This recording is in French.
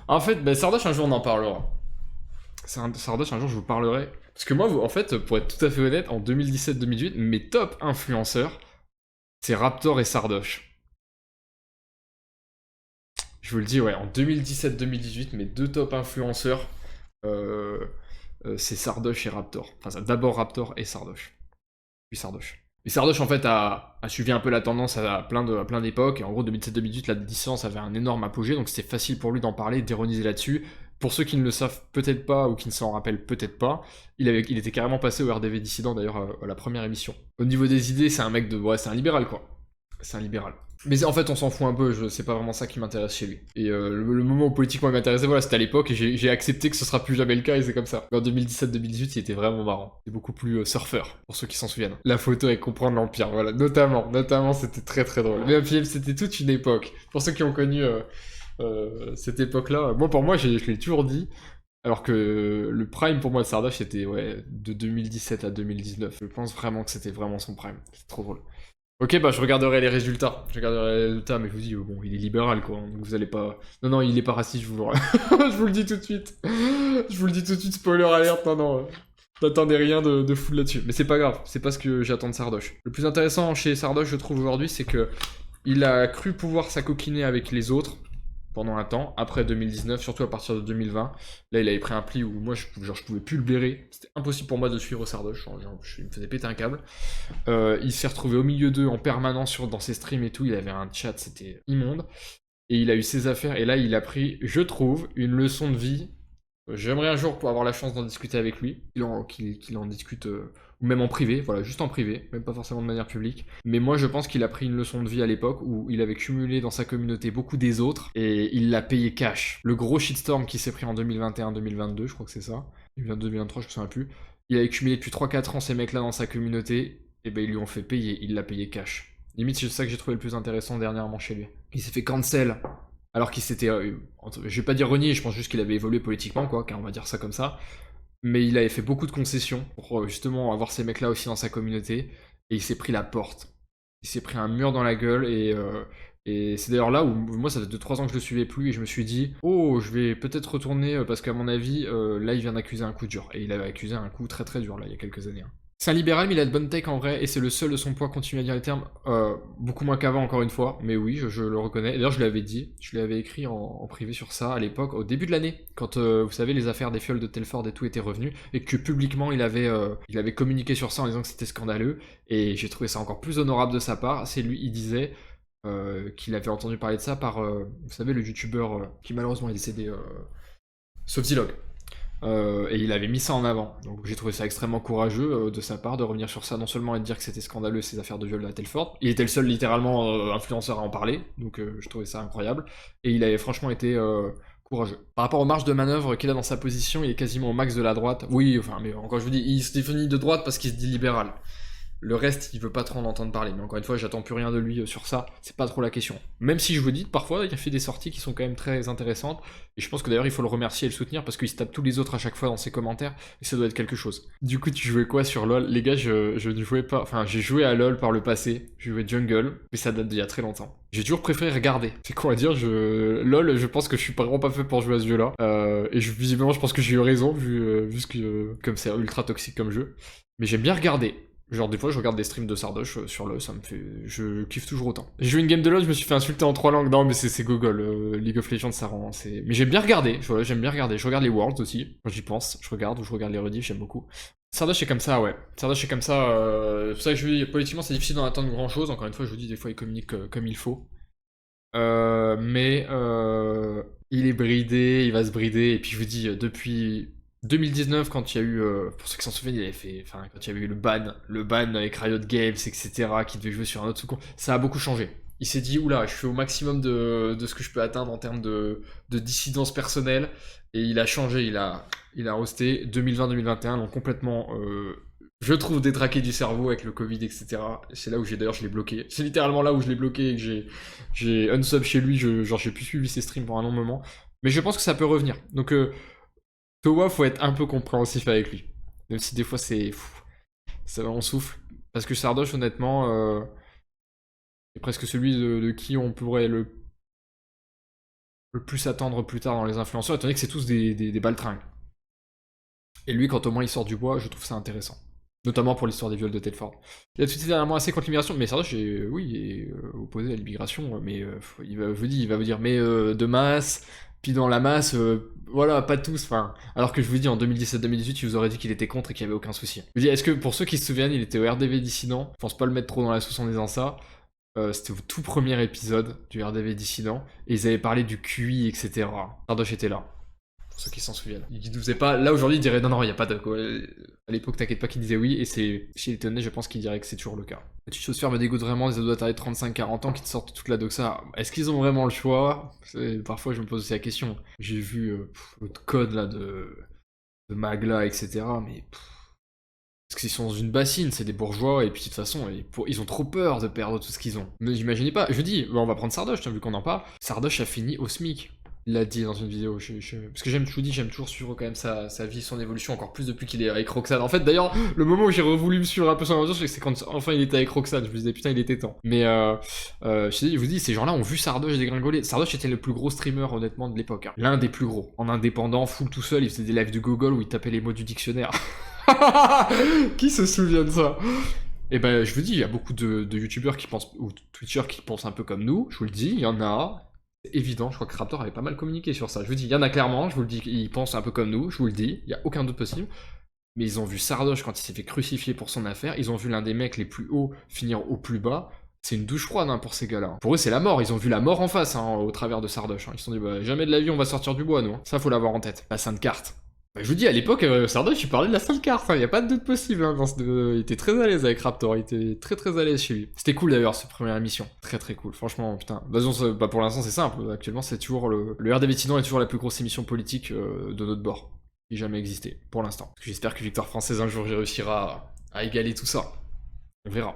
En fait, bah, Sardoche, un jour, on en parlera. Sardoche, un jour, je vous parlerai. Parce que moi, en fait, pour être tout à fait honnête, en 2017-2018, mes top influenceurs, c'est Raptor et Sardoche. Je vous le dis, ouais, en 2017-2018, mes deux top influenceurs, euh, c'est Sardoche et Raptor. Enfin, d'abord Raptor et Sardoche. Puis Sardoche. Et Sardoche, en fait, a suivi un peu la tendance à plein d'époques. Et en gros, 2007-2018, la distance avait un énorme apogée, donc c'était facile pour lui d'en parler, d'ironiser là-dessus. Pour ceux qui ne le savent peut-être pas ou qui ne s'en rappellent peut-être pas, il était carrément passé au RDV dissident d'ailleurs à la première émission. Au niveau des idées, c'est un mec de. Ouais, c'est un libéral quoi. C'est un libéral. Mais en fait, on s'en fout un peu, c'est pas vraiment ça qui m'intéresse chez lui. Et le moment où politiquement il m'intéressait, voilà, c'était à l'époque, et j'ai accepté que ce sera plus jamais le cas, et c'est comme ça. Mais en 2017-2018, il était vraiment marrant. C'était beaucoup plus surfeur, pour ceux qui s'en souviennent. La photo et comprendre l'Empire, voilà, notamment, c'était très très drôle. Mais film, c'était toute une époque. Pour ceux qui ont connu cette époque-là, moi pour moi, je l'ai toujours dit, alors que le prime pour moi de Sardoche, c'était ouais, de 2017 à 2019. Je pense vraiment que c'était vraiment son prime. C'est trop drôle. Ok, bah je regarderai les résultats. Je regarderai les résultats, mais je vous dis, bon, il est libéral, quoi. Donc vous allez pas. Non, non, il est pas raciste, je vous le... je vous le dis tout de suite. Je vous le dis tout de suite, spoiler alert, non, non. N'attendez rien de fou là-dessus. Mais c'est pas grave, c'est pas ce que j'attends de Sardoche. Le plus intéressant chez Sardoche, je trouve, aujourd'hui, c'est que il a cru pouvoir s'acoquiner avec les autres pendant un temps, après 2019, surtout à partir de 2020. Là, il avait pris un pli où moi, je pouvais plus le blairer. C'était impossible pour moi de suivre Sardoche. Il me faisait péter un câble. Il s'est retrouvé au milieu d'eux en permanence dans ses streams et tout. Il avait un chat, c'était immonde. Et il a eu ses affaires. Et là, il a pris, je trouve, une leçon de vie. J'aimerais un jour pour avoir la chance d'en discuter avec lui, qu'il en discute, ou même en privé, voilà, juste en privé, même pas forcément de manière publique. Mais moi, je pense qu'il a pris une leçon de vie à l'époque où il avait cumulé dans sa communauté beaucoup des autres et il l'a payé cash. Le gros shitstorm qui s'est pris en 2021-2022, je crois que c'est ça, 2022-2023, je me souviens plus. Il avait cumulé depuis 3-4 ans ces mecs-là dans sa communauté, et ben ils lui ont fait payer, il l'a payé cash. Limite, c'est ça que j'ai trouvé le plus intéressant dernièrement chez lui. Il s'est fait cancel alors qu'il s'était, je vais pas dire renié, je pense juste qu'il avait évolué politiquement, quoi, car on va dire ça comme ça. Mais il avait fait beaucoup de concessions pour justement avoir ces mecs-là aussi dans sa communauté. Et il s'est pris la porte. Il s'est pris un mur dans la gueule. Et c'est d'ailleurs là où moi, ça fait 2-3 ans que je le suivais plus. Et je me suis dit, oh, je vais peut-être retourner parce qu'à mon avis, là, il vient d'accuser un coup dur. Et il avait accusé un coup très très dur, là, il y a quelques années, hein. C'est un libéral, mais il a de bonnes takes en vrai, et c'est le seul de son poids à continuer à dire les termes. Beaucoup moins qu'avant, encore une fois, mais oui, je le reconnais. D'ailleurs, je l'avais dit, je l'avais écrit en privé sur ça à l'époque, au début de l'année, quand vous savez, les affaires des fioles de Telford et tout étaient revenues, et que publiquement il avait communiqué sur ça en disant que c'était scandaleux, et j'ai trouvé ça encore plus honorable de sa part. C'est lui, il disait qu'il avait entendu parler de ça par, vous savez, le youtubeur qui malheureusement est décédé, Sofzilog. Et il avait mis ça en avant. Donc j'ai trouvé ça extrêmement courageux de sa part de revenir sur ça, non seulement et de dire que c'était scandaleux ces affaires de viol à Telford. Il était le seul littéralement influenceur à en parler, donc je trouvais ça incroyable. Et il avait franchement été courageux. Par rapport aux marges de manœuvre qu'il a dans sa position, il est quasiment au max de la droite. Oui, enfin, mais encore je vous dis, il se définit de droite parce qu'il se dit libéral. Le reste, il veut pas trop en entendre parler. Mais encore une fois, j'attends plus rien de lui sur ça. C'est pas trop la question. Même si je vous dis, parfois, il a fait des sorties qui sont quand même très intéressantes. Et je pense que d'ailleurs, il faut le remercier et le soutenir parce qu'il se tape tous les autres à chaque fois dans ses commentaires. Et ça doit être quelque chose. Du coup, tu jouais quoi sur LoL? Les gars, je ne jouais pas. Enfin, j'ai joué à LoL par le passé. J'ai joué Jungle. Mais ça date d'il y a très longtemps. J'ai toujours préféré regarder. C'est quoi à dire LoL, je pense que je suis vraiment pas fait pour jouer à ce jeu-là. Et visiblement, je pense que j'ai eu raison, vu ce que, comme c'est ultra toxique comme jeu. Mais j'aime bien regarder. Genre des fois je regarde des streams de Sardoche sur LoL, ça me fait... Je kiffe toujours autant. J'ai joué une game de LoL, je me suis fait insulter en 3 langues. Non mais c'est gogol, League of Legends ça rend... Mais j'aime bien regarder, j'aime bien regarder. Je regarde les Worlds aussi, quand j'y pense, je regarde les rediffs, j'aime beaucoup. Sardoche c'est comme ça, ouais. Sardoche c'est comme ça, c'est pour ça que je dis, politiquement c'est difficile d'en attendre grand chose. Encore une fois je vous dis, des fois il communique comme il faut. Il est bridé, il va se brider, et puis je vous dis, depuis 2019, quand il y a eu, pour ceux qui s'en souviennent, il avait fait, enfin, quand il y avait eu le ban avec Riot Games, etc., qui devait jouer sur un autre sous ça a beaucoup changé. Il s'est dit, oula, je fais au maximum de ce que je peux atteindre en termes de dissidence personnelle, et il a changé, il a hosté 2020-2021, donc complètement je trouve détraqué du cerveau avec le Covid, etc. C'est là où d'ailleurs je l'ai bloqué. C'est littéralement là où je l'ai bloqué et que j'ai unsub chez lui. Genre j'ai plus suivi ses streams pour un long moment. Mais je pense que ça peut revenir. Donc Towa, faut être un peu compréhensif avec lui. Même si des fois ça on souffle. Parce que Sardoche, honnêtement, est presque celui de qui on pourrait le plus attendre plus tard dans les influenceurs, étant donné que c'est tous des baltringues. Et lui, quand au moins il sort du bois, je trouve ça intéressant. Notamment pour l'histoire des viols de Telford. Il a tweeté dernièrement assez contre l'immigration, mais Sardoche est, oui, est opposé à l'immigration, mais il va vous dire, mais de masse, puis dans la masse, voilà, pas tous, enfin... Alors que je vous dis, en 2017-2018, il vous aurait dit qu'il était contre et qu'il n'y avait aucun souci. Je vous dis, est-ce que, pour ceux qui se souviennent, il était au RDV Dissident, je pense pas le mettre trop dans la sauce en disant ça, c'était au tout premier épisode du RDV Dissident, et ils avaient parlé du QI, etc. Sardoche était là. Pour ceux qui s'en souviennent. Il ne faisait pas. Là aujourd'hui, il dirait non, il n'y a pas de. À l'époque, t'inquiète pas qu'il disait oui, et c'est. Chez les Tonnets, je pense qu'il dirait que c'est toujours le cas. Petite chose faire me dégoûte vraiment des ados de 35-40 ans qui te sortent toute la doxa. Est-ce qu'ils ont vraiment le choix? Parfois, je me pose aussi la question. J'ai vu l'autre code là de Magla, etc. Mais. Parce qu'ils sont dans une bassine, c'est des bourgeois, et puis de toute façon, ils ont trop peur de perdre tout ce qu'ils ont. Ne imaginez pas, je dis, on va prendre Sardoche, vu qu'on en parle. Sardoche a fini au SMIC. Il l'a dit dans une vidéo, parce que je vous dis, j'aime toujours suivre quand même sa vie, son évolution, encore plus depuis qu'il est avec Roxane. En fait, d'ailleurs, le moment où j'ai voulu me suivre un peu son aventure, c'est quand enfin il était avec Roxane, je me disais putain, il était temps. Mais je vous dis, ces gens-là ont vu Sardoche dégringoler. Sardoche était le plus gros streamer, honnêtement, de l'époque. Hein. L'un des plus gros. En indépendant, full tout seul, il faisait des lives de Google où il tapait les mots du dictionnaire. Qui se souvient de ça? Et ben, je vous dis, il y a beaucoup de youtubeurs qui pensent, ou twitchers qui pensent un peu comme nous, je vous le dis, il y en a. Évident, je crois que Raptor avait pas mal communiqué sur ça. Je vous dis, il y en a clairement, je vous le dis, ils pensent un peu comme nous, je vous le dis, il n'y a aucun doute possible. Mais ils ont vu Sardoche quand il s'est fait crucifier pour son affaire, ils ont vu l'un des mecs les plus hauts finir au plus bas. C'est une douche froide hein, pour ces gars-là. Pour eux, c'est la mort, ils ont vu la mort en face hein, au travers de Sardoche. Hein. Ils se sont dit, bah, jamais de la vie on va sortir du bois, nous. Ça, faut l'avoir en tête. La Sainte Carte. Bah, je vous dis, à l'époque, Sardoche, il parlait de la Sainte Carte, il n'y a pas de doute possible. Hein, il était très à l'aise avec Raptor, il était très très à l'aise chez lui. C'était cool d'ailleurs, cette première émission. Très très cool, franchement, putain. Bah, pour l'instant, c'est simple. Actuellement, c'est toujours le RDV Tidon est toujours la plus grosse émission politique de notre bord, qui ait jamais existé, pour l'instant. J'espère que Victoire Française, un jour, réussira à égaler tout ça. On verra.